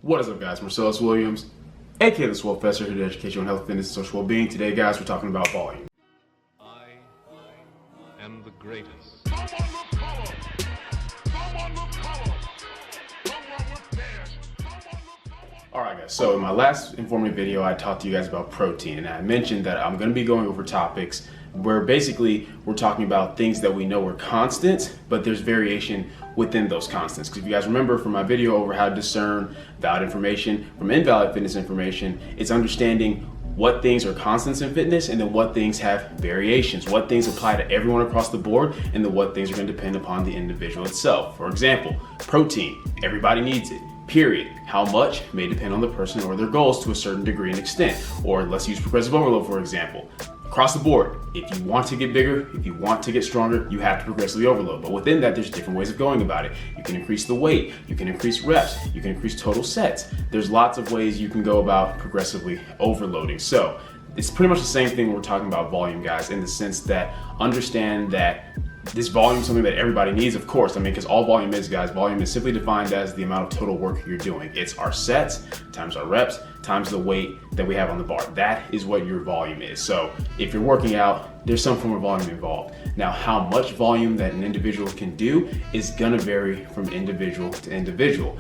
What is up, guys? Marcellus Williams, aka TheSwolefessor, here to educate you on health, fitness, and social well-being. Today, guys, we're talking about volume. I am the greatest. Alright, guys, so in my last informative video, I talked to you guys about protein, and I mentioned that I'm going to be going over topics where basically we're talking about things that we know are constant, but there's variation within those constants. Because if you guys remember from my video over how to discern valid information from invalid fitness information, it's understanding what things are constants in fitness and then what things have variations, what things apply to everyone across the board, and then what things are going to depend upon the individual itself. For example, protein, everybody needs it. Period. How much may depend on the person or their goals to a certain degree and extent. Or let's use progressive overload, for example. Across the board, if you want to get bigger, if you want to get stronger, you have to progressively overload. But within that, there's different ways of going about it. You can increase the weight, you can increase reps, you can increase total sets. There's lots of ways you can go about progressively overloading. So it's pretty much the same thing when we're talking about volume, guys, in the sense that understand that this volume is something that everybody needs, of course. I mean, because all volume is, guys, volume is simply defined as the amount of total work you're doing. It's our sets times our reps times the weight that we have on the bar. That is what your volume is. So if you're working out, there's some form of volume involved. Now, how much volume that an individual can do is gonna vary from individual to individual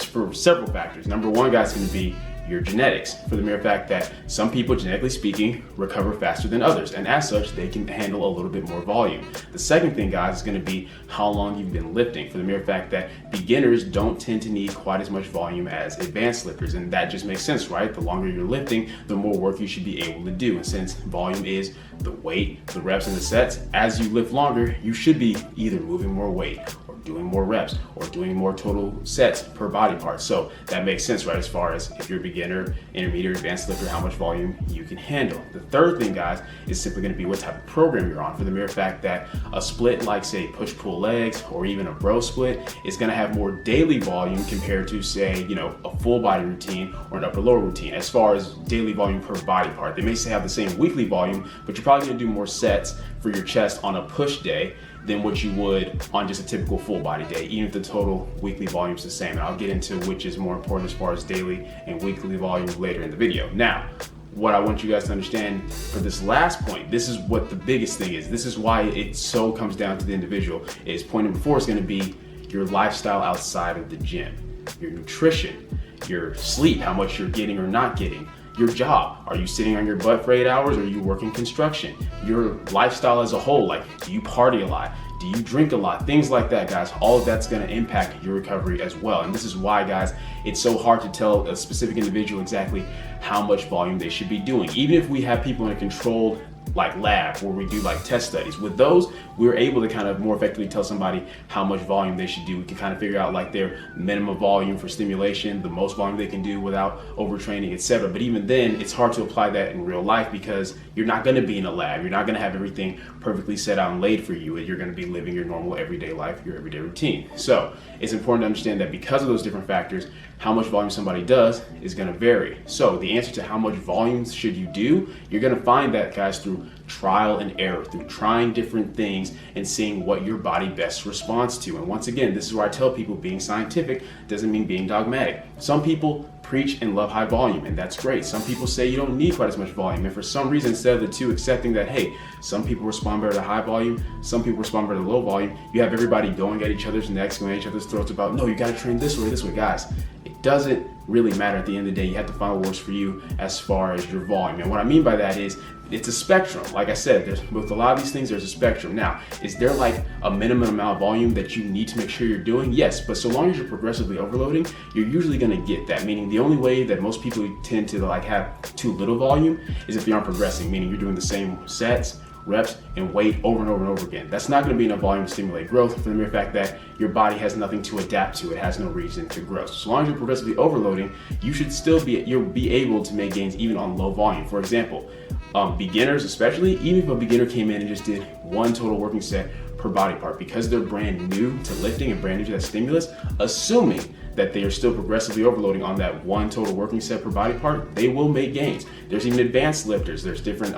for several factors. Number one, guys, is gonna be your genetics, for the mere fact that some people, genetically speaking, recover faster than others, and as such, they can handle a little bit more volume. The second thing, guys, is going to be how long you've been lifting, for the mere fact that beginners don't tend to need quite as much volume as advanced lifters, and that just makes sense, right? The longer you're lifting, the more work you should be able to do, and since volume is the weight, the reps, and the sets, as you lift longer, you should be either moving more weight, or doing more reps, or doing more total sets per body part. So that makes sense, right? As far as if you're a beginner, intermediate, advanced lifter, how much volume you can handle. The third thing, guys, is simply going to be what type of program you're on, for the mere fact that a split like, say, push-pull legs or even a bro split is going to have more daily volume compared to, say, a full body routine or an upper-lower routine. As far as daily volume per body part, they may say have the same weekly volume, but you're probably going to do more sets for your chest on a push day than what you would on just a typical full body day, even if the total weekly volume is the same. And I'll get into which is more important as far as daily and weekly volume later in the video. Now, what I want you guys to understand for this last point, this is what the biggest thing is. This is why it so comes down to the individual. Is point number four is going to be your lifestyle outside of the gym, your nutrition, your sleep, how much you're getting or not getting, your job. Are you sitting on your butt for 8 hours, or are you working construction? Your lifestyle as a whole, like, do you party a lot? Do you drink a lot? Things like that, guys. All of that's gonna impact your recovery as well. And this is why, guys, it's so hard to tell a specific individual exactly how much volume they should be doing. Even if we have people in a controlled lab where we do test studies, with those we're able to kind of more effectively tell somebody how much volume they should do. We can kind of figure out their minimum volume for stimulation, the most volume they can do without overtraining, etc. But even then, it's hard to apply that in real life because you're not going to be in a lab. You're not going to have everything perfectly set out and laid for you. You're going to be living your normal everyday life, your everyday routine. So it's important to understand that because of those different factors, how much volume somebody does is going to vary. So the answer to how much volume should you do, you're going to find that, guys, through trial and error, through trying different things and seeing what your body best responds to. And once again, this is where I tell people being scientific doesn't mean being dogmatic. Some people preach and love high volume, and that's great. Some people say you don't need quite as much volume, and for some reason, instead of the two accepting that, hey, some people respond better to high volume, some people respond better to low volume, you have everybody going at each other's necks, going at each other's throats about, no, you got to train this way, guys. It doesn't really matter at the end of the day. You have to find what works for you as far as your volume. And what I mean by that is it's a spectrum. Like I said, with a lot of these things, there's a spectrum. Now, is there a minimum amount of volume that you need to make sure you're doing? Yes, but so long as you're progressively overloading, you're usually going to get that. Meaning the only way that most people tend to have too little volume is if they aren't progressing, meaning you're doing the same sets, reps, and weight over and over and over again. That's not going to be enough volume to stimulate growth, for the mere fact that your body has nothing to adapt to. It has no reason to grow. So long as you're progressively overloading, you'll be able to make gains even on low volume. For example, beginners especially, even if a beginner came in and just did one total working set per body part, because they're brand new to lifting and brand new to that stimulus, assuming that they are still progressively overloading on that one total working set per body part, they will make gains. There's even advanced lifters. There's different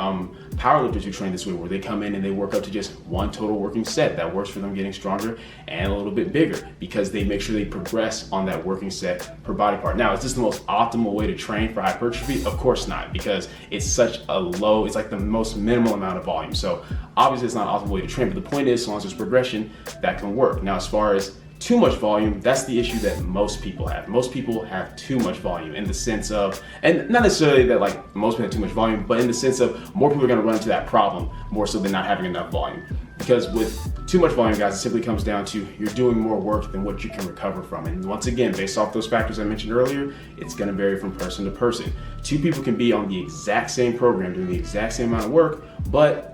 power lifters who train this way, where they come in and they work up to just one total working set. That works for them getting stronger and a little bit bigger, because they make sure they progress on that working set per body part. Now, is this the most optimal way to train for hypertrophy? Of course not, because it's such a low, it's like the most minimal amount of volume. So obviously it's not an optimal way to train, but the point is, as long as there's progression, that can work. Now, as far as too much volume, that's the issue that most people have. Most people have too much volume, in the sense of, and not necessarily that like most people have too much volume, but in the sense of more people are going to run into that problem more so than not having enough volume. Because with too much volume, guys, it simply comes down to you're doing more work than what you can recover from. And once again, based off those factors I mentioned earlier, it's going to vary from person to person. Two people can be on the exact same program, doing the exact same amount of work, but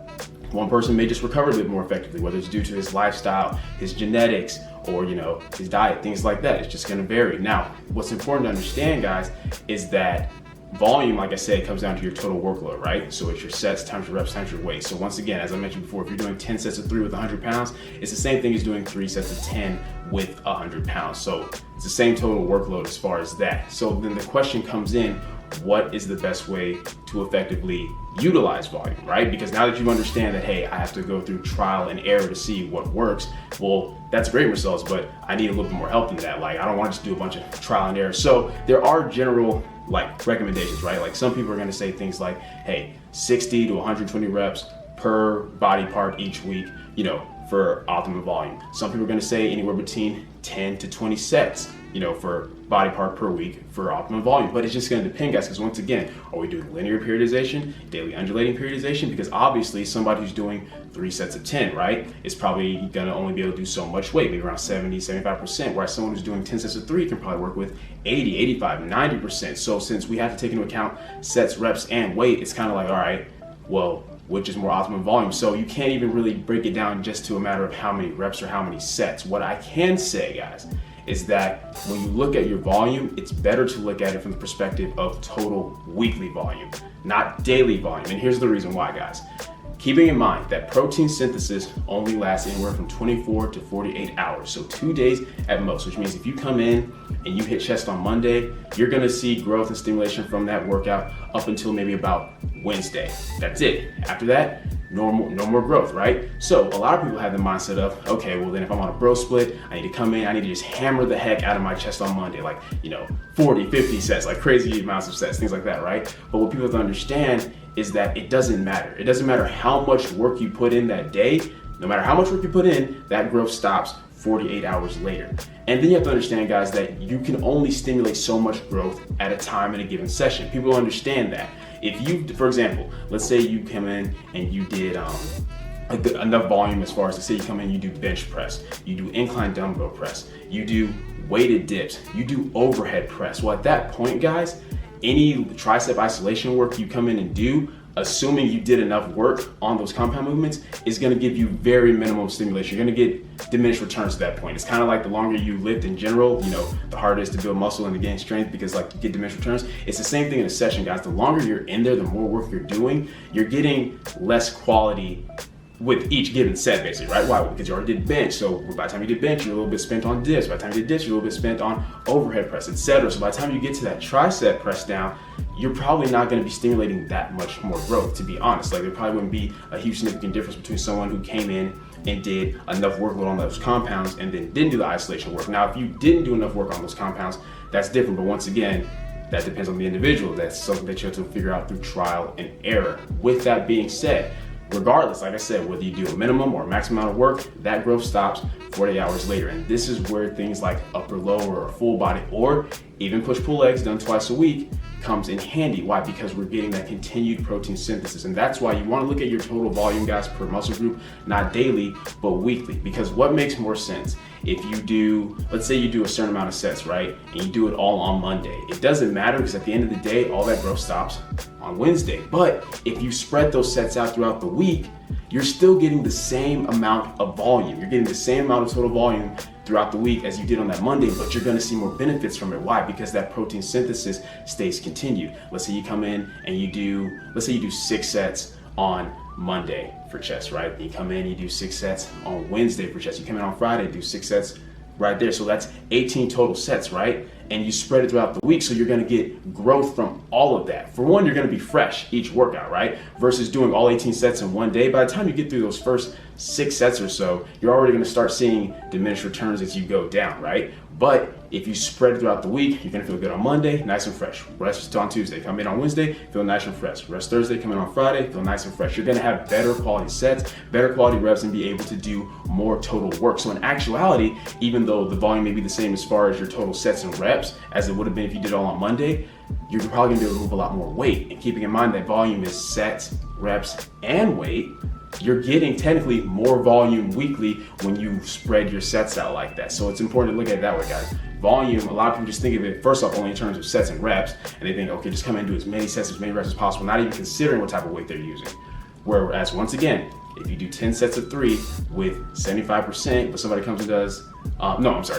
one person may just recover a bit more effectively, whether it's due to his lifestyle, his genetics, or his diet, things like that. It's just going to vary. Now, what's important to understand, guys, is that volume, like I said, comes down to your total workload, right? So it's your sets times your reps times your weight. So once again, as I mentioned before, if you're doing 10 sets of 3 with 100 pounds, it's the same thing as doing 3 sets of 10 with 100 pounds. So it's the same total workload as far as that. So then the question comes in, what is the best way to effectively utilize volume, right? Because now that you understand that, hey, I have to go through trial and error to see what works, well, that's great results, but I need a little bit more help than that. Like, I don't want to just do a bunch of trial and error. So there are general recommendations, right? Like, some people are going to say things like, hey, 60 to 120 reps per body part each week, for optimum volume. Some people are going to say anywhere between 10 to 20 sets, for body part per week for optimum volume. But it's just going to depend, guys, because once again, are we doing linear periodization, daily undulating periodization? Because obviously somebody who's doing 3 sets of 10, right, is probably going to only be able to do so much weight, maybe around 70, 75%, whereas someone who's doing 10 sets of 3 can probably work with 80, 85, 90%. So since we have to take into account sets, reps, and weight, it's kind of like, all right, well, which is more optimum volume? So you can't even really break it down just to a matter of how many reps or how many sets. What I can say, guys, is that when you look at your volume, it's better to look at it from the perspective of total weekly volume, not daily volume. And here's the reason why, guys. Keeping in mind that protein synthesis only lasts anywhere from 24 to 48 hours, so 2 days at most, which means if you come in and you hit chest on Monday, you're gonna see growth and stimulation from that workout up until maybe about Wednesday. That's it. After that, no more growth, right? So a lot of people have the mindset of, okay, well then if I'm on a bro split, I need to come in, I need to just hammer the heck out of my chest on Monday, like, 40, 50 sets, like crazy amounts of sets, things like that, right? But what people have to understand is that it doesn't matter. It doesn't matter how much work you put in that day. No matter how much work you put in, that growth stops 48 hours later. And then you have to understand, guys, that you can only stimulate so much growth at a time in a given session. People don't understand that. If you, for example, let's say you come in and you did enough volume, as far as to say you come in, you do bench press, you do incline dumbbell press, you do weighted dips, you do overhead press. Well, at that point, guys, any tricep isolation work you come in and do, assuming you did enough work on those compound movements, is going to give you very minimum stimulation. You're going to get diminished returns at that point. It's kind of like the longer you lift in general, the harder it is to build muscle and to gain strength, because you get diminished returns. It's the same thing in a session, guys. The longer you're in there, the more work you're doing, you're getting less quality with each given set, basically, right? Why? Because you already did bench, so by the time you did bench, you're a little bit spent on dips. By the time you did dips, you're a little bit spent on overhead press, etc. So by the time you get to that tricep press down, you're probably not going to be stimulating that much more growth, to be honest. Like, there probably wouldn't be a huge significant difference between someone who came in and did enough workload on those compounds and then didn't do the isolation work. Now, if you didn't do enough work on those compounds, that's different. But once again, that depends on the individual. That's something that you have to figure out through trial and error. With that being said, regardless, like I said, whether you do a minimum or a maximum amount of work, that growth stops 48 hours later. And this is where things like upper, lower, or full body, or even push-pull legs done twice a week comes in handy. Why? Because we're getting that continued protein synthesis. And that's why you want to look at your total volume, guys, per muscle group, not daily, but weekly. Because what makes more sense? If you do, let's say you do a certain amount of sets, right? And you do it all on Monday. It doesn't matter, because at the end of the day, all that growth stops on Wednesday. But if you spread those sets out throughout the week, you're still getting the same amount of volume. You're getting the same amount of total volume throughout the week as you did on that Monday, but you're gonna see more benefits from it. Why? Because that protein synthesis stays continued. Let's say you come in and let's say you do 6 sets on Monday for chest, right? You come in, you do 6 sets on Wednesday for chest. You come in on Friday, do 6 sets right there. So that's 18 total sets, right? And you spread it throughout the week, so you're gonna get growth from all of that. For one, you're gonna be fresh each workout, right? Versus doing all 18 sets in one day. By the time you get through those first 6 sets or so, you're already gonna start seeing diminished returns as you go down, right? But if you spread it throughout the week, you're gonna feel good on Monday, nice and fresh. Rest on Tuesday, come in on Wednesday, feel nice and fresh. Rest Thursday, come in on Friday, feel nice and fresh. You're gonna have better quality sets, better quality reps, and be able to do more total work. So in actuality, even though the volume may be the same as far as your total sets and reps as it would have been if you did it all on Monday, you're probably gonna be able to move a lot more weight. And keeping in mind that volume is sets, reps, and weight, you're getting technically more volume weekly when you spread your sets out like that. So it's important to look at it that way, guys. Volume, a lot of people just think of it first off only in terms of sets and reps, and they think, okay, just come in and do as many sets, as many reps as possible, not even considering what type of weight they're using. Whereas once again, if you do 10 sets of 3 with 75%, but somebody comes and does,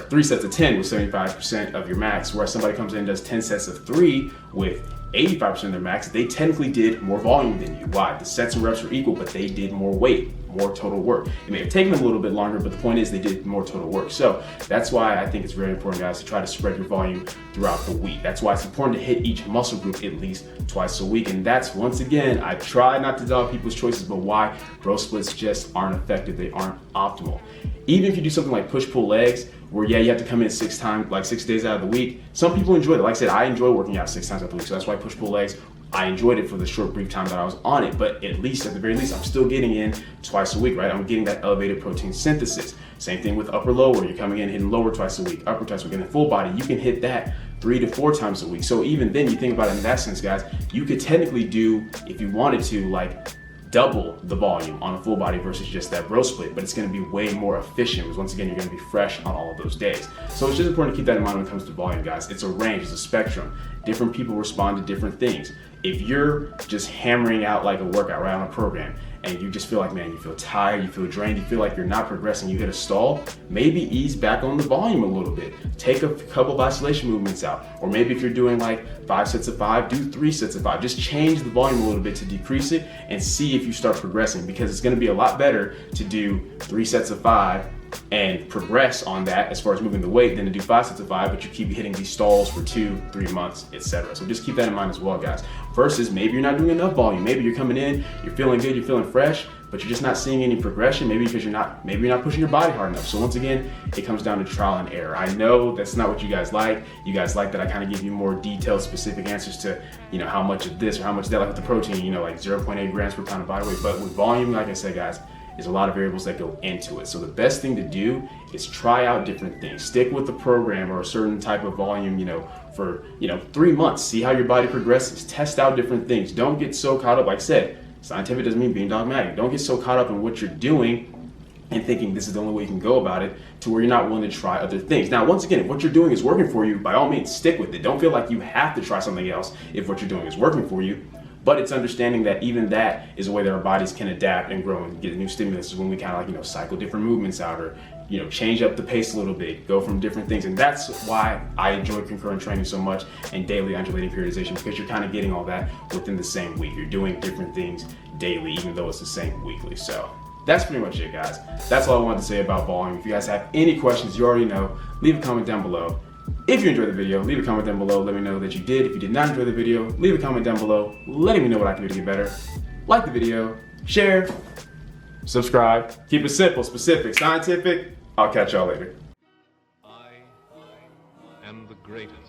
3 sets of 10 with 75% of your max, whereas somebody comes in and does 10 sets of 3 with 85% of their max, they technically did more volume than you. Why? The sets and reps were equal, but they did more weight, more total work. It may have taken them a little bit longer, but the point is they did more total work. So that's why I think it's very important, guys, to try to spread your volume throughout the week. That's why it's important to hit each muscle group at least twice a week. And that's, once again, I try not to dog people's choices, but why bro splits just aren't effective. They aren't optimal. Even if you do something like push-pull legs, where you have to come in 6 times, like 6 days out of the week, some people enjoy it. Like I said, I enjoy working out 6 times out of the week, so that's why push-pull legs, I enjoyed it for the short brief time that I was on it, but at the very least, I'm still getting in twice a week, right? I'm getting that elevated protein synthesis. Same thing with upper lower, you're coming in hitting lower twice a week, upper twice a week, and then full body, you can hit that 3 to 4 times a week. So even then, you think about it in that sense, guys, you could technically do, if you wanted to, like, double the volume on a full body versus just that bro split, but it's going to be way more efficient because once again, you're going to be fresh on all of those days. So it's just important to keep that in mind when it comes to volume, guys. It's a range, it's a spectrum. Different people respond to different things. If you're just hammering out like a workout right on a program and you just feel like, man, you feel tired, you feel drained, you feel like you're not progressing, you hit a stall, maybe ease back on the volume a little bit. Take a couple of isolation movements out. Or maybe if you're doing like 5 sets of 5, do 3 sets of 5. Just change the volume a little bit to decrease it and see if you start progressing, because it's gonna be a lot better to do 3 sets of 5 and progress on that as far as moving the weight than to do 5 sets of 5, but you keep hitting these stalls for 2, 3 months, etc. So just keep that in mind as well, guys. Versus maybe you're not doing enough volume. Maybe you're coming in, you're feeling good, you're feeling fresh, but you're just not seeing any progression. Maybe because you're not pushing your body hard enough. So once again, it comes down to trial and error. I know that's not what you guys like. You guys like that I kind of give you more detailed, specific answers to, how much of this or how much of that, like with the protein, like 0.8 grams per pound of body weight. But with volume, like I said, guys, there's a lot of variables that go into it. So the best thing to do is try out different things. Stick with the program or a certain type of volume, for 3 months. See how your body progresses. Test out different things. Don't get so caught up. Like I said, scientific doesn't mean being dogmatic. Don't get so caught up in what you're doing and thinking this is the only way you can go about it to where you're not willing to try other things. Now, once again, if what you're doing is working for you, by all means, stick with it. Don't feel like you have to try something else if what you're doing is working for you. But it's understanding that even that is a way that our bodies can adapt and grow and get new stimulus when we kind of like, cycle different movements out or, change up the pace a little bit, go from different things. And that's why I enjoy concurrent training so much and daily undulating periodization, because you're kind of getting all that within the same week. You're doing different things daily, even though it's the same weekly. So that's pretty much it, guys. That's all I wanted to say about volume. If you guys have any questions, you already know, leave a comment down below. If you enjoyed the video, leave a comment down below. Let me know that you did. If you did not enjoy the video, leave a comment down below, letting me know what I can do to get better. Like the video, share, subscribe. Keep it simple, specific, scientific. I'll catch y'all later. I am the greatest.